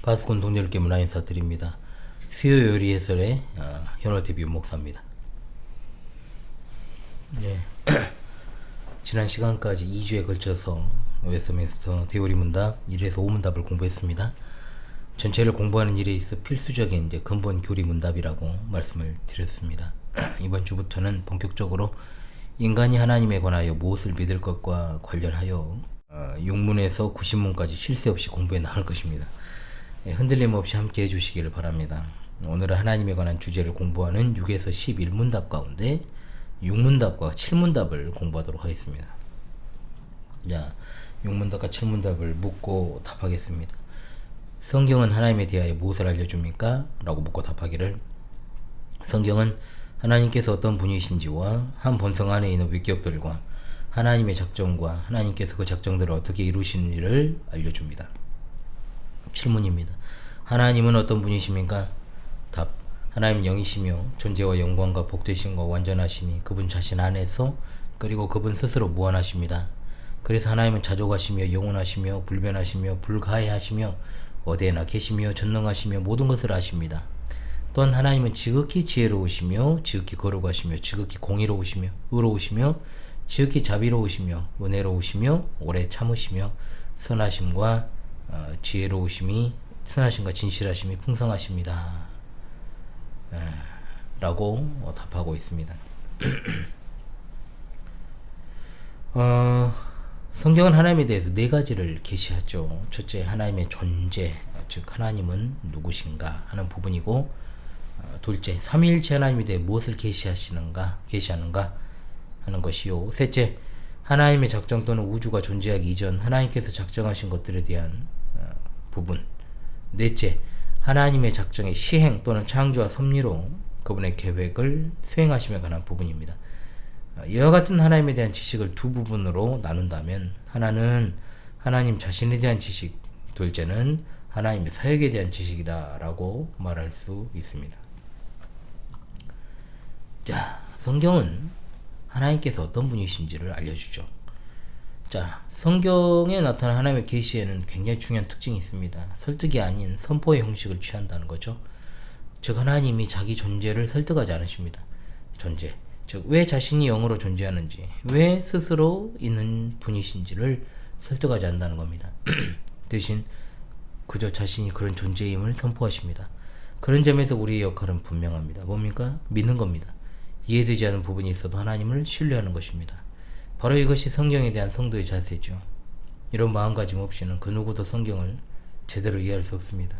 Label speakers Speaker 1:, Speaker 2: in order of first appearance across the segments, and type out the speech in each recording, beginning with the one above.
Speaker 1: 파수꾼 동료께 문화 인사드립니다. 수요 요리 해설의 현월TV 목사입니다. 네. 지난 시간까지 2주에 걸쳐서 웨스트민스터 대요리 문답 1에서 5문답을 공부했습니다. 전체를 공부하는 일에 있어 필수적인 근본 교리 문답이라고 말씀을 드렸습니다. 이번 주부터는 본격적으로 인간이 하나님에 관하여 무엇을 믿을 것과 관련하여 6문에서 90문까지 쉴 새 없이 공부해 나갈 것입니다. 흔들림 없이 함께 해주시기를 바랍니다. 오늘은 하나님에 관한 주제를 공부하는 6에서 11문답 가운데 6문답과 7문답을 공부하도록 하겠습니다. 자, 6문답과 7문답을 묻고 답하겠습니다. 성경은 하나님에 대하여 무엇을 알려줍니까? 라고 묻고 답하기를, 성경은 하나님께서 어떤 분이신지와 한 본성 안에 있는 위격들과 하나님의 작정과 하나님께서 그 작정들을 어떻게 이루시는지를 알려줍니다. 7문입니다. 하나님은 어떤 분이십니까? 답. 하나님은 영이시며 존재와 영광과 복되심과 완전하시니 그분 자신 안에서 그리고 그분 스스로 무한하십니다. 그래서 하나님은 자족하시며 영원하시며 불변하시며 불가해하시며 어디에나 계시며 전능하시며 모든 것을 아십니다. 또한 하나님은 지극히 지혜로우시며 지극히 거룩하시며 지극히 공의로우시며 의로우시며 지극히 자비로우시며 은혜로우시며 오래 참으시며 선하심과 선하심과 진실하심이 풍성하십니다. 라고 답하고 있습니다. 성경은 하나님에 대해서 네 가지를 계시하죠. 첫째, 하나님의 존재, 즉 하나님은 누구신가 하는 부분이고, 둘째, 삼위일체 하나님에 대해 무엇을 계시하는가 하는 것이요. 셋째, 하나님의 작정 또는 우주가 존재하기 이전 하나님께서 작정하신 것들에 대한 부분. 넷째, 하나님의 작정의 시행 또는 창조와 섭리로 그분의 계획을 수행하심에 관한 부분입니다. 이와 같은 하나님에 대한 지식을 두 부분으로 나눈다면, 하나는 하나님 자신에 대한 지식, 둘째는 하나님의 사역에 대한 지식이다 라고 말할 수 있습니다. 자, 성경은 하나님께서 어떤 분이신지를 알려주죠. 자, 성경에 나타난 하나님의 계시에는 굉장히 중요한 특징이 있습니다. 설득이 아닌 선포의 형식을 취한다는 거죠. 즉, 하나님이 자기 존재를 설득하지 않으십니다. 존재, 즉 왜 자신이 영으로 존재하는지, 왜 스스로 있는 분이신지를 설득하지 않는다는 겁니다. 대신 그저 자신이 그런 존재임을 선포하십니다. 그런 점에서 우리의 역할은 분명합니다. 뭡니까? 믿는 겁니다. 이해되지 않는 부분이 있어도 하나님을 신뢰하는 것입니다. 바로 이것이 성경에 대한 성도의 자세죠. 이런 마음가짐 없이는 그 누구도 성경을 제대로 이해할 수 없습니다.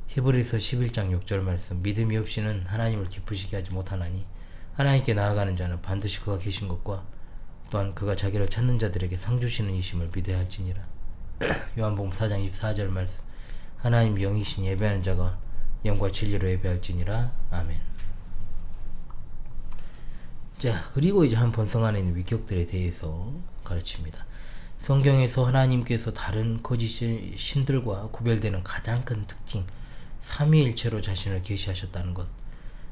Speaker 1: 히브리서 11장 6절 말씀, 믿음이 없이는 하나님을 기쁘시게 하지 못하나니 하나님께 나아가는 자는 반드시 그가 계신 것과 또한 그가 자기를 찾는 자들에게 상 주시는 이심을 믿어야 할지니라. 요한복음 4장 24절 말씀, 하나님 영이신 예배하는 자가 영과 진리로 예배할지니라. 아멘. 자, 그리고 이제 한 본성 안에 있는 위격들에 대해서 가르칩니다. 성경에서 하나님께서 다른 거짓 신들과 구별되는 가장 큰 특징, 삼위일체로 자신을 계시하셨다는 것.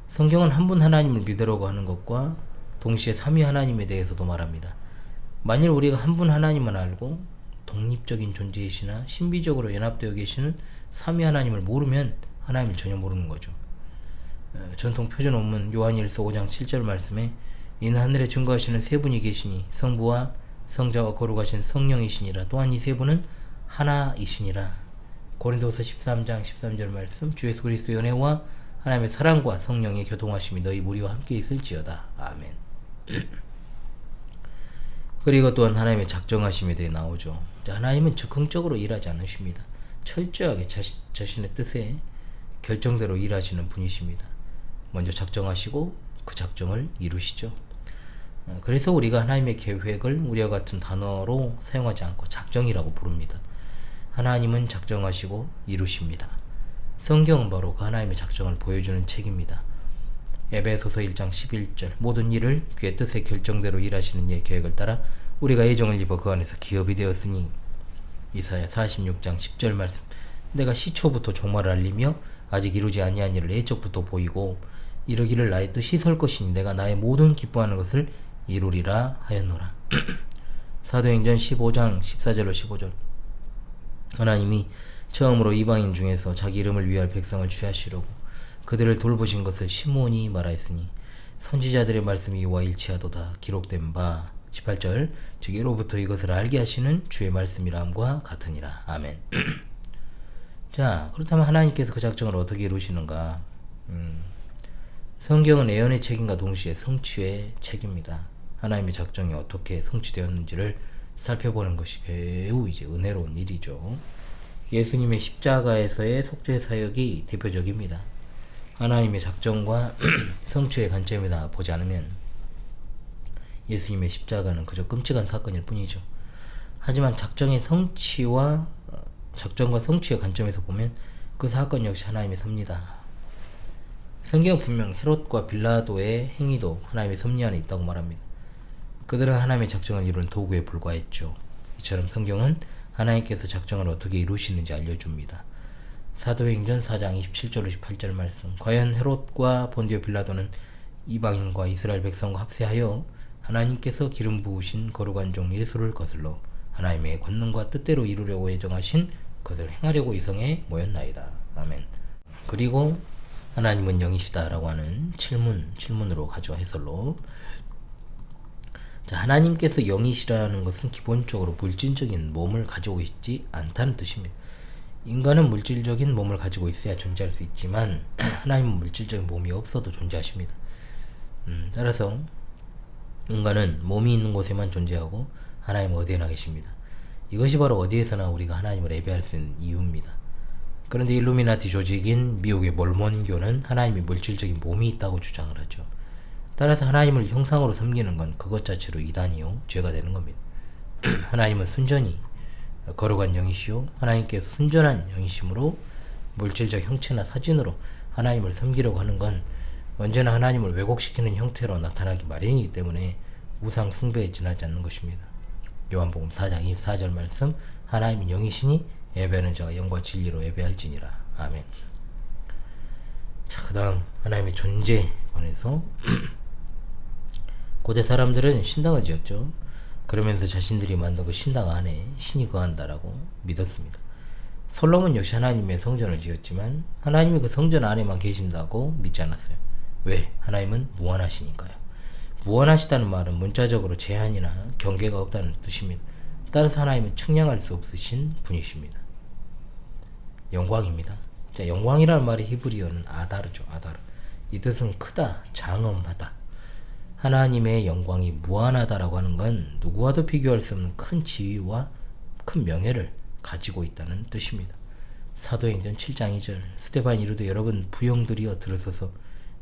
Speaker 1: 성경은 한 분 하나님을 믿으라고 하는 것과 동시에 삼위 하나님에 대해서도 말합니다. 만일 우리가 한 분 하나님만 알고 독립적인 존재이시나 신비적으로 연합되어 계시는 삼위 하나님을 모르면 하나님을 전혀 모르는 거죠. 전통 표준 원문 요한일서 5장 7절 말씀에, 이는 하늘에 증거하시는 세 분이 계시니 성부와 성자와 거룩하신 성령이시니라. 또한 이 세 분은 하나이시니라. 고린도서 13장 13절 말씀, 주 예수 그리스도의 은혜와 하나님의 사랑과 성령의 교통하심이 너희 무리와 함께 있을지어다. 아멘. 그리고 또한 하나님의 작정하심에 대해 나오죠. 하나님은 즉흥적으로 일하지 않으십니다. 철저하게 자신의 뜻에 결정대로 일하시는 분이십니다. 먼저 작정하시고 그 작정을 이루시죠. 그래서 우리가 하나님의 계획을 우리와 같은 단어로 사용하지 않고 작정이라고 부릅니다. 하나님은 작정하시고 이루십니다. 성경은 바로 그 하나님의 작정을 보여주는 책입니다. 에베소서 1장 11절, 모든 일을 그의 뜻의 결정대로 일하시는 이의 계획을 따라 우리가 예정을 입어 그 안에서 기업이 되었으니. 이사야 46장 10절 말씀, 내가 시초부터 종말을 알리며 아직 이루지 아니한 일을 예적부터 보이고 이르기를 나의 뜻이 설 것이니 내가 나의 모든 기뻐하는 것을 이루리라 하였노라. 사도행전 15장 14절로 15절, 하나님이 처음으로 이방인 중에서 자기 이름을 위할 백성을 취하시려고 그들을 돌보신 것을 시몬이 말하였으니 선지자들의 말씀이 이와 일치하도다. 기록된 바 18절 즉 이로부터 이것을 알게 하시는 주의 말씀이라함과 같으니라. 아멘. 자, 그렇다면 하나님께서 그 작정을 어떻게 이루시는가? 성경은 예언의 책임과 동시에 성취의 책입니다. 하나님의 작정이 어떻게 성취되었는지를 살펴보는 것이 매우 이제 은혜로운 일이죠. 예수님의 십자가에서의 속죄 사역이 대표적입니다. 하나님의 작정과 성취의 관점에서 보지 않으면 예수님의 십자가는 그저 끔찍한 사건일 뿐이죠. 하지만 작정과 성취의 관점에서 보면 그 사건 역시 하나님의 섭리다. 성경은 분명 헤롯과 빌라도의 행위도 하나님의 섭리 안에 있다고 말합니다. 그들은 하나님의 작정을 이루는 도구에 불과했죠. 이처럼 성경은 하나님께서 작정을 어떻게 이루시는지 알려줍니다. 사도행전 4장 27절 28절 말씀. 과연 헤롯과 본디오 빌라도는 이방인과 이스라엘 백성과 합세하여 하나님께서 기름 부으신 거룩한 종 예수를 거슬러 하나님의 권능과 뜻대로 이루려고 예정하신 것을 행하려고 이성에 모였나이다. 아멘. 그리고 하나님은 영이시다 라고 하는 질문으로 가져와 해설로, 자, 하나님께서 영이시라는 것은 기본적으로 물질적인 몸을 가지고 있지 않다는 뜻입니다. 인간은 물질적인 몸을 가지고 있어야 존재할 수 있지만 하나님은 물질적인 몸이 없어도 존재하십니다. 따라서 인간은 몸이 있는 곳에만 존재하고 하나님은 어디에나 계십니다. 이것이 바로 어디에서나 우리가 하나님을 예배할 수 있는 이유입니다. 그런데 일루미나티 조직인 미국의 몰몬교는 하나님이 물질적인 몸이 있다고 주장을 하죠. 따라서 하나님을 형상으로 섬기는 건 그것 자체로 이단이요 죄가 되는 겁니다. 하나님은 순전히 거룩한 영이시요 하나님께서 순전한 영이시므로 물질적 형체나 사진으로 하나님을 섬기려고 하는 건 언제나 하나님을 왜곡시키는 형태로 나타나기 마련이기 때문에 우상 숭배에 지나지 않는 것입니다. 요한복음 4장 24절 말씀, 하나님은 영이시니 예배하는 자가 영과 진리로 예배할지니라. 아멘. 자, 그 다음 하나님의 존재에 관해서 고대 사람들은 신당을 지었죠. 그러면서 자신들이 만든 그 신당 안에 신이 거한다라고 믿었습니다. 솔로몬 역시 하나님의 성전을 지었지만 하나님이 그 성전 안에만 계신다고 믿지 않았어요. 왜? 하나님은 무한하시니까요. 무한하시다는 말은 문자적으로 제한이나 경계가 없다는 뜻입니다. 따라서 하나님은 측량할 수 없으신 분이십니다. 영광입니다. 자, 영광이라는 말이 히브리어는 아다르죠. 아다르. 이 뜻은 크다, 장엄하다. 하나님의 영광이 무한하다라고 하는 건 누구와도 비교할 수 없는 큰 지위와 큰 명예를 가지고 있다는 뜻입니다. 사도행전 7장 2절 스데반이 이르되 여러분 부형들이여 들으소서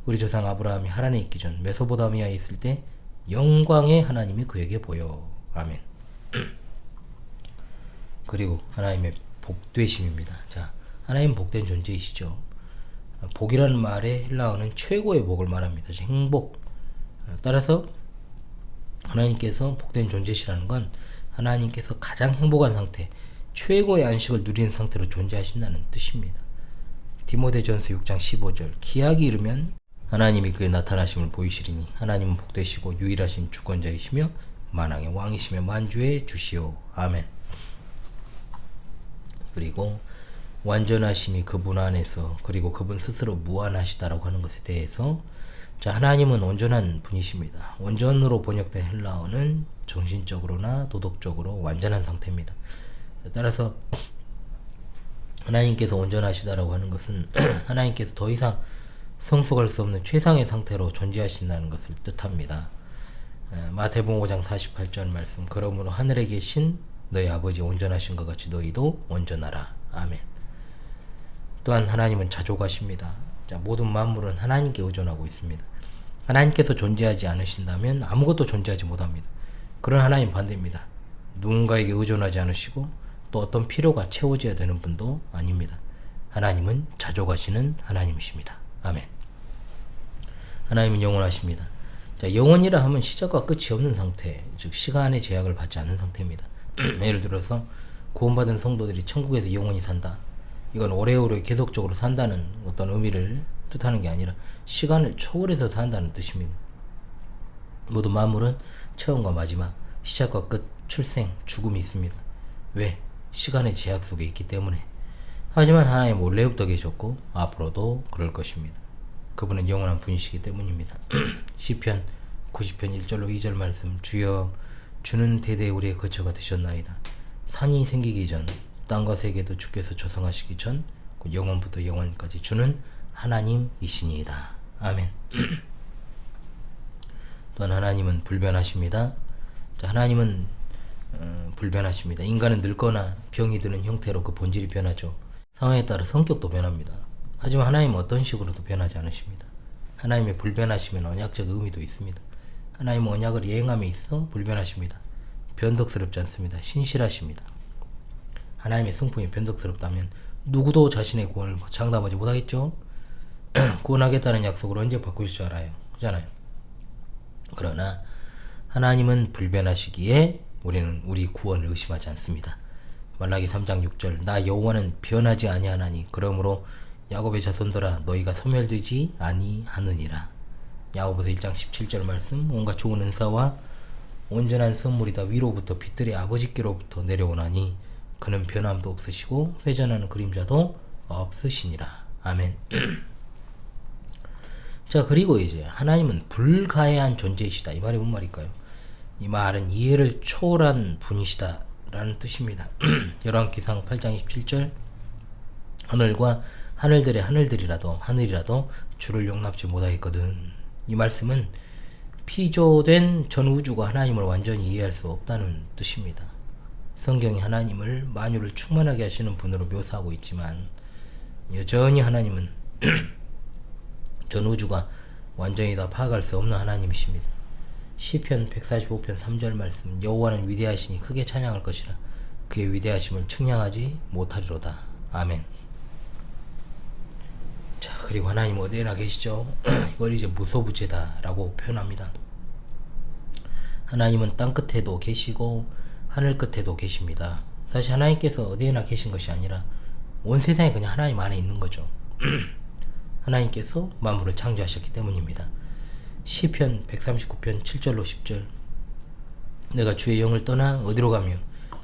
Speaker 1: 우리 조상 아브라함이 하란에 있기 전 메소포타미아에 있을 때 영광의 하나님이 그에게 보여. 아멘. 그리고 하나님의 복되심입니다. 자, 하나님은 복된 존재이시죠. 복이라는 말의 헬라어는 최고의 복을 말합니다. 행복. 따라서 하나님께서 복된 존재시라는 건 하나님께서 가장 행복한 상태, 최고의 안식을 누리는 상태로 존재하신다는 뜻입니다. 디모데전서 6장 15절 기약이 이르면 하나님이 그의 나타나심을 보이시리니 하나님은 복되시고 유일하신 주권자이시며 만왕의 왕이시며 만주의 주시오. 아멘. 그리고 완전하심이 그분 안에서 그리고 그분 스스로 무한하시다라고 하는 것에 대해서, 자, 하나님은 온전한 분이십니다. 온전으로 번역된 헬라어는 정신적으로나 도덕적으로 완전한 상태입니다. 따라서 하나님께서 온전하시다라고 하는 것은 하나님께서 더 이상 성숙할 수 없는 최상의 상태로 존재하신다는 것을 뜻합니다. 마태복음 5장 48절 말씀, 그러므로 하늘에 계신 너희 아버지 온전하신 것 같이 너희도 온전하라. 아멘. 또한 하나님은 자족하십니다. 자, 모든 만물은 하나님께 의존하고 있습니다. 하나님께서 존재하지 않으신다면 아무것도 존재하지 못합니다. 그런 하나님 반대입니다. 누군가에게 의존하지 않으시고 또 어떤 필요가 채워져야 되는 분도 아닙니다. 하나님은 자족하시는 하나님이십니다. 아멘. 하나님은 영원하십니다. 자, 영원이라 하면 시작과 끝이 없는 상태, 즉 시간의 제약을 받지 않는 상태입니다. 예를 들어서 구원받은 성도들이 천국에서 영원히 산다. 이건 오래오래 계속적으로 산다는 어떤 의미를 뜻하는 게 아니라 시간을 초월해서 산다는 뜻입니다. 모든 만물은 처음과 마지막, 시작과 끝, 출생, 죽음이 있습니다. 왜? 시간의 제약 속에 있기 때문에. 하지만 하나님 원래부터 계셨고 앞으로도 그럴 것입니다. 그분은 영원한 분이시기 때문입니다. 시편 90편 1절로 2절 말씀. 주여 주는 대대 우리의 거처가 되셨나이다. 산이 생기기 전 땅과 세계도 주께서 조성하시기 전 영원부터 영원까지 주는 하나님이시니이다. 아멘. 또한 하나님은 불변하십니다. 자, 하나님은 불변하십니다. 인간은 늙거나 병이 드는 형태로 그 본질이 변하죠. 상황에 따라 성격도 변합니다. 하지만 하나님은 어떤 식으로도 변하지 않으십니다. 하나님의 불변하심에는 언약적 의미도 있습니다. 하나님은 언약을 이행함에 있어 불변하십니다. 변덕스럽지 않습니다. 신실하십니다. 하나님의 성품이 변덕스럽다면 누구도 자신의 구원을 장담하지 못하겠죠. 구원하겠다는 약속을 언제 바꾸실 줄 알아요. 그렇잖아요. 그러나 하나님은 불변하시기에 우리는 우리 구원을 의심하지 않습니다. 말라기 3장 6절. 나 여호와는 변하지 아니하나니 그러므로 야곱의 자손들아 너희가 소멸되지 아니하느니라. 야고보서 1장 17절 말씀. 온갖 좋은 은사와 온전한 선물이 다 위로부터 빛들의 아버지께로부터 내려오나니 그는 변함도 없으시고 회전하는 그림자도 없으시니라. 아멘. 자, 그리고 이제 하나님은 불가해한 존재이시다. 이 말이 뭔 말일까요? 이 말은 이해를 초월한 분이시다 라는 뜻입니다. 열왕기상 8장 27절. 하늘과 하늘들의 하늘이라도 주를 용납지 못하겠거든. 이 말씀은 피조된 전 우주가 하나님을 완전히 이해할 수 없다는 뜻입니다. 성경이 하나님을 만유를 충만하게 하시는 분으로 묘사하고 있지만 여전히 하나님은 전 우주가 완전히 다 파악할 수 없는 하나님이십니다. 시편 145편 3절 말씀. 여호와는 위대하시니 크게 찬양할 것이라 그의 위대하심을 측량하지 못하리로다. 아멘. 자, 그리고 하나님 어디에나 계시죠? 이걸 이제 무소부재다라고 표현합니다. 하나님은 땅 끝에도 계시고 하늘 끝에도 계십니다. 사실 하나님께서 어디에나 계신 것이 아니라 온 세상에 그냥 하나님 안에 있는 거죠. 하나님께서 만물을 창조하셨기 때문입니다. 시편 139편 7절로 10절. 내가 주의 영을 떠나 어디로 가며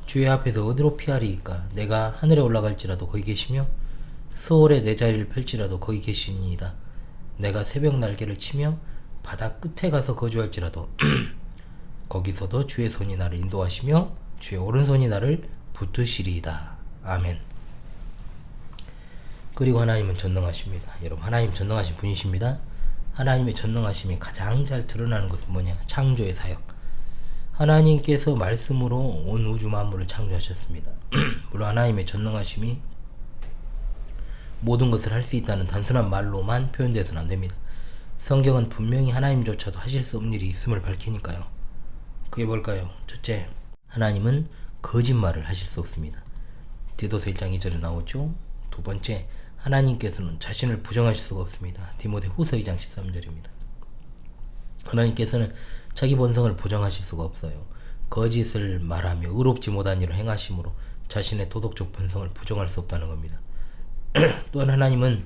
Speaker 1: 주의 앞에서 어디로 피하리이까. 내가 하늘에 올라갈지라도 거기 계시며 서울에 내 자리를 펼지라도 거기 계시니이다. 내가 새벽 날개를 치며 바다 끝에 가서 거주할지라도 거기서도 주의 손이 나를 인도하시며 주의 오른손이 나를 붙드시리이다. 아멘. 그리고 하나님은 전능하십니다. 여러분, 하나님 전능하신 분이십니다. 하나님의 전능하심이 가장 잘 드러나는 것은 뭐냐? 창조의 사역. 하나님께서 말씀으로 온 우주 만물을 창조하셨습니다. 물론 하나님의 전능하심이 모든 것을 할 수 있다는 단순한 말로만 표현돼서는 안 됩니다. 성경은 분명히 하나님조차도 하실 수 없는 일이 있음을 밝히니까요. 그게 뭘까요? 첫째, 하나님은 거짓말을 하실 수 없습니다. 디도서 1장 2절에 나오죠. 두 번째, 하나님께서는 자신을 부정하실 수가 없습니다. 디모데후서 2장 13절입니다. 하나님께서는 자기 본성을 부정하실 수가 없어요. 거짓을 말하며 의롭지 못한 일을 행하심으로 자신의 도덕적 본성을 부정할 수 없다는 겁니다. 또한 하나님은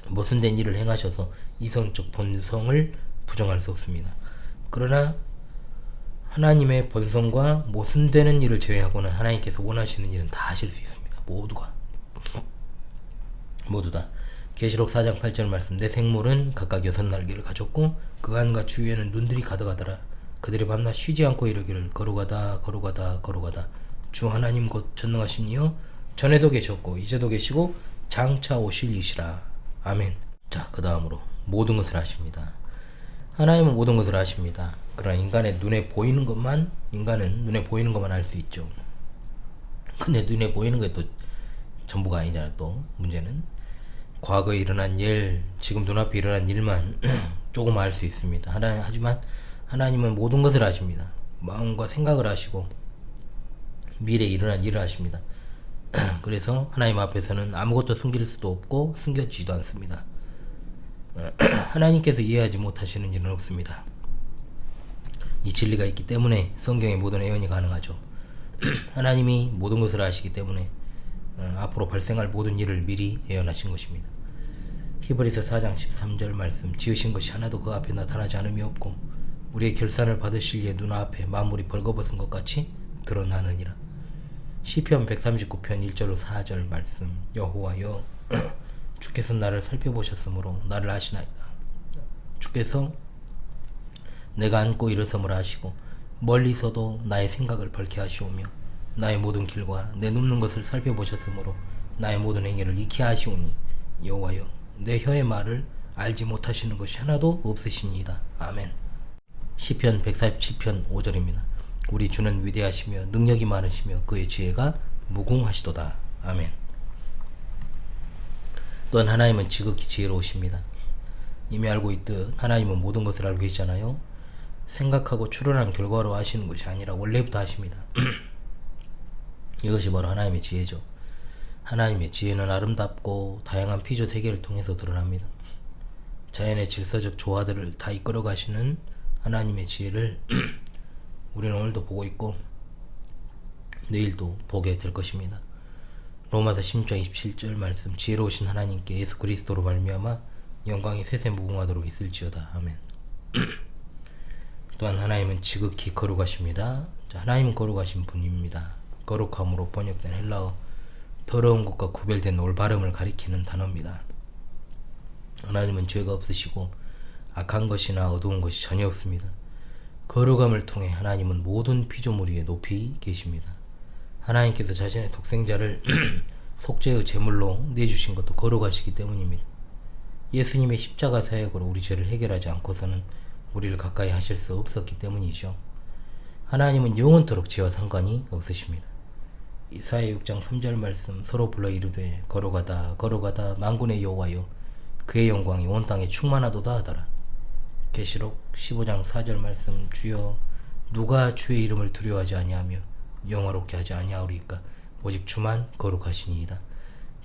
Speaker 1: 모순된 일을 행하셔서 이성적 본성을 부정할 수 없습니다. 그러나 하나님의 본성과 모순되는 일을 제외하고는 하나님께서 원하시는 일은 다 하실 수 있습니다. 모두 다. 계시록 4장 8절 말씀. 내 생물은 각각 6날개를 가졌고 그 안과 주위에는 눈들이 가득하더라. 그들이 밤낮 쉬지 않고 이르기를 거룩하다 거룩하다 거룩하다 주 하나님 곧 전능하신 이여 전에도 계셨고 이제도 계시고 장차 오실 이시라. 아멘. 자, 그 다음으로 모든 것을 아십니다. 하나님은 모든 것을 아십니다. 그러나 인간은 눈에 보이는 것만 알 수 있죠. 근데 눈에 보이는 게 또 전부가 아니잖아. 또 문제는 과거에 일어난 일, 지금 눈앞에 일어난 일만 조금 알 수 있습니다. 하지만 하나님은 모든 것을 아십니다. 마음과 생각을 아시고 미래에 일어난 일을 아십니다. 그래서 하나님 앞에서는 아무것도 숨길 수도 없고 숨겨지지도 않습니다. 하나님께서 이해하지 못하시는 일은 없습니다. 이 진리가 있기 때문에 성경의 모든 예언이 가능하죠. 하나님이 모든 것을 아시기 때문에 앞으로 발생할 모든 일을 미리 예언하신 것입니다. 히브리서 4장 13절 말씀. 지으신 것이 하나도 그 앞에 나타나지 않음이 없고 우리의 결산을 받으실 이의 눈앞에 만물이 벌거벗은 것 같이 드러나느니라. 시편 139편 1절로 4절 말씀. 여호와여 주께서 나를 살펴보셨으므로 나를 아시나이다. 주께서 내가 앉고 일어섬을 아시고 멀리서도 나의 생각을 밝게 하시오며 나의 모든 길과 내 눕는 것을 살펴보셨으므로 나의 모든 행위를 익히 아시오니 여호와여 내 혀의 말을 알지 못하시는 것이 하나도 없으시니이다. 아멘. 시편 147편 5절입니다. 우리 주는 위대하시며 능력이 많으시며 그의 지혜가 무궁하시도다. 아멘. 또한 하나님은 지극히 지혜로우십니다. 이미 알고 있듯 하나님은 모든 것을 알고 계시잖아요. 생각하고 추론한 결과로 하시는 것이 아니라 원래부터 하십니다. 이것이 바로 하나님의 지혜죠. 하나님의 지혜는 아름답고 다양한 피조 세계를 통해서 드러납니다. 자연의 질서적 조화들을 다 이끌어 가시는 하나님의 지혜를 우리는 오늘도 보고 있고 내일도 보게 될 것입니다. 로마서 16장 27절 말씀. 지혜로우신 하나님께 예수 그리스도로 말미암아 영광이 세세 무궁하도록 있을지어다. 아멘. 또한 하나님은 지극히 거룩하십니다. 하나님은 거룩하신 분입니다. 거룩함으로 번역된 헬라어 더러운 것과 구별된 올바름을 가리키는 단어입니다. 하나님은 죄가 없으시고 악한 것이나 어두운 것이 전혀 없습니다. 거룩함을 통해 하나님은 모든 피조물 위에 높이 계십니다. 하나님께서 자신의 독생자를 속죄의 제물로 내주신 것도 거룩하시기 때문입니다. 예수님의 십자가 사역으로 우리 죄를 해결하지 않고서는 우리를 가까이 하실 수 없었기 때문이죠. 하나님은 영원토록 죄와 상관이 없으십니다. 이사야 6장 3절 말씀. 서로 불러 이르되 거룩하다 거룩하다 만군의 여호와여 그의 영광이 온 땅에 충만하도다 하더라. 계시록 15장 4절 말씀. 주여 누가 주의 이름을 두려워하지 아니하며 영화롭게 하지 아니하오리까 오직 주만 거룩하시니이다.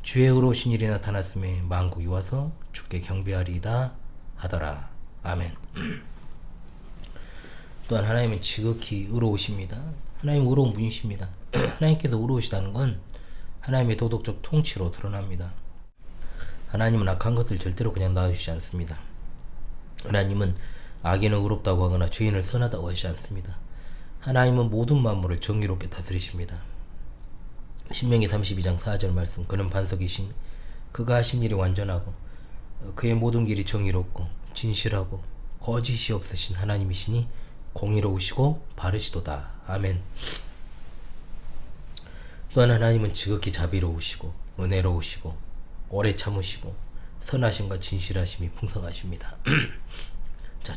Speaker 1: 주의 의로우신 일이 나타났음에 만국이 와서 주께 경배하리이다 하더라. 아멘. 또한 하나님은 지극히 의로우십니다. 하나님은 의로운 분이십니다. 하나님께서 의로우시다는 건 하나님의 도덕적 통치로 드러납니다. 하나님은 악한 것을 절대로 그냥 놔두시지 않습니다. 하나님은 악인을 의롭다고 하거나 죄인을 선하다고 하시지 않습니다. 하나님은 모든 만물을 정의롭게 다스리십니다. 신명기 32장 4절 말씀. 그는 반석이신 그가 하신 일이 완전하고 그의 모든 길이 정의롭고 진실하고 거짓이 없으신 하나님이시니 공의로우시고 바르시도다. 아멘. 또한 하나님은 지극히 자비로우시고 은혜로우시고 오래 참으시고 선하심과 진실하심이 풍성하십니다. 자,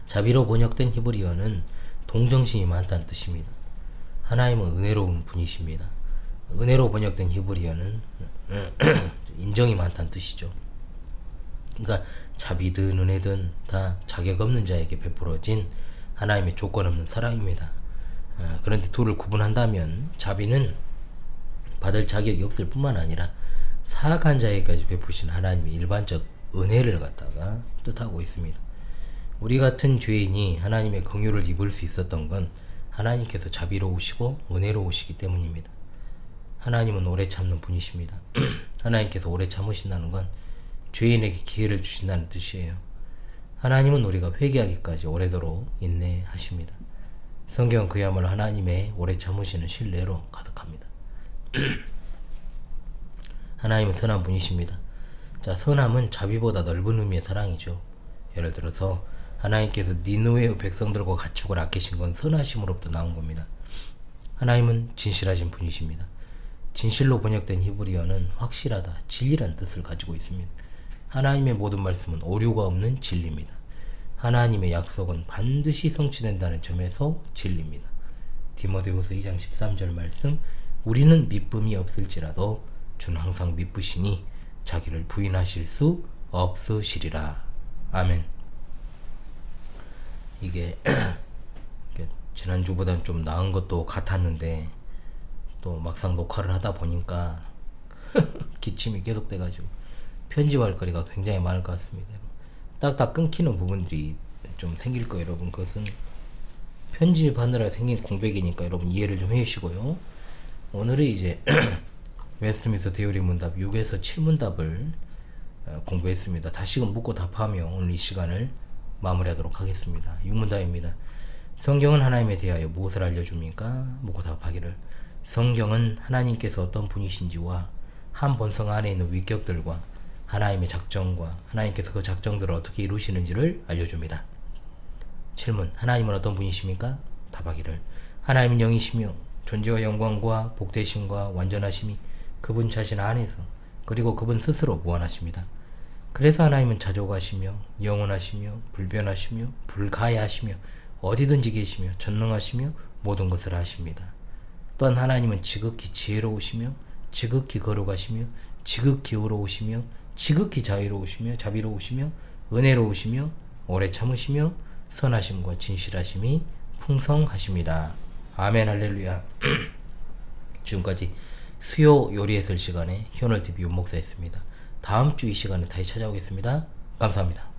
Speaker 1: 자비로 번역된 히브리어는 동정심이 많다는 뜻입니다. 하나님은 은혜로운 분이십니다. 은혜로 번역된 히브리어는 인정이 많다는 뜻이죠. 그러니까 자비든 은혜든 다 자격 없는 자에게 베풀어진 하나님의 조건 없는 사랑입니다. 그런데 둘을 구분한다면 자비는 받을 자격이 없을 뿐만 아니라 사악한 자에게까지 베푸신 하나님의 일반적 은혜를 갖다가 뜻하고 있습니다. 우리 같은 죄인이 하나님의 긍휼을 입을 수 있었던 건 하나님께서 자비로우시고 은혜로우시기 때문입니다. 하나님은 오래 참는 분이십니다. 하나님께서 오래 참으신다는 건 죄인에게 기회를 주신다는 뜻이에요. 하나님은 우리가 회개하기까지 오래도록 인내하십니다. 성경은 그야말로 하나님의 오래 참으시는 신뢰로 가득합니다. 하나님은 선한 분이십니다. 자, 선함은 자비보다 넓은 의미의 사랑이죠. 예를 들어서 하나님께서 니느웨의 백성들과 가축을 아끼신 건 선하심으로부터 나온 겁니다. 하나님은 진실하신 분이십니다. 진실로 번역된 히브리어는 확실하다, 진리란 뜻을 가지고 있습니다. 하나님의 모든 말씀은 오류가 없는 진리입니다. 하나님의 약속은 반드시 성취된다는 점에서 진리입니다. 디모데후서 2장 13절 말씀. 우리는 미쁨이 없을지라도 주는 항상 미쁘시니 자기를 부인하실 수 없으시리라. 아멘. 이게 지난주보다는 좀 나은 것도 같았는데 또 막상 녹화를 하다 보니까 기침이 계속돼가지고 편집할 거리가 굉장히 많을 것 같습니다. 딱딱 끊기는 부분들이 좀 생길 거예요. 여러분, 그것은 편집하느라 생긴 공백이니까 여러분 이해를 좀 해주시고요. 오늘은 이제 웨스트민스터 데일리 문답 6에서 7문답을 공부했습니다. 다시금 묻고 답하며 오늘 이 시간을 마무리하도록 하겠습니다. 6문답입니다. 성경은 하나님에 대하여 무엇을 알려줍니까? 묻고 답하기를 성경은 하나님께서 어떤 분이신지와 한 본성 안에 있는 위격들과 하나님의 작정과 하나님께서 그 작정들을 어떻게 이루시는지를 알려줍니다. 질문. 하나님은 어떤 분이십니까? 답하기를 하나님은 영이시며 존재와 영광과 복되심과 완전하심이 그분 자신 안에서 그리고 그분 스스로 무한하십니다. 그래서 하나님은 자족하시며 영원하시며 불변하시며 불가해하시며 어디든지 계시며 전능하시며 모든 것을 하십니다. 또한 하나님은 지극히 지혜로우시며 지극히 거룩하시며 지극히 의로우시며 지극히 자비로우시며 은혜로우시며 오래 참으시며 선하심과 진실하심이 풍성하십니다. 아멘 할렐루야. 지금까지 수요 요리해설 시간에 현월TV 윤목사였습니다. 다음 주 이 시간에 다시 찾아오겠습니다. 감사합니다.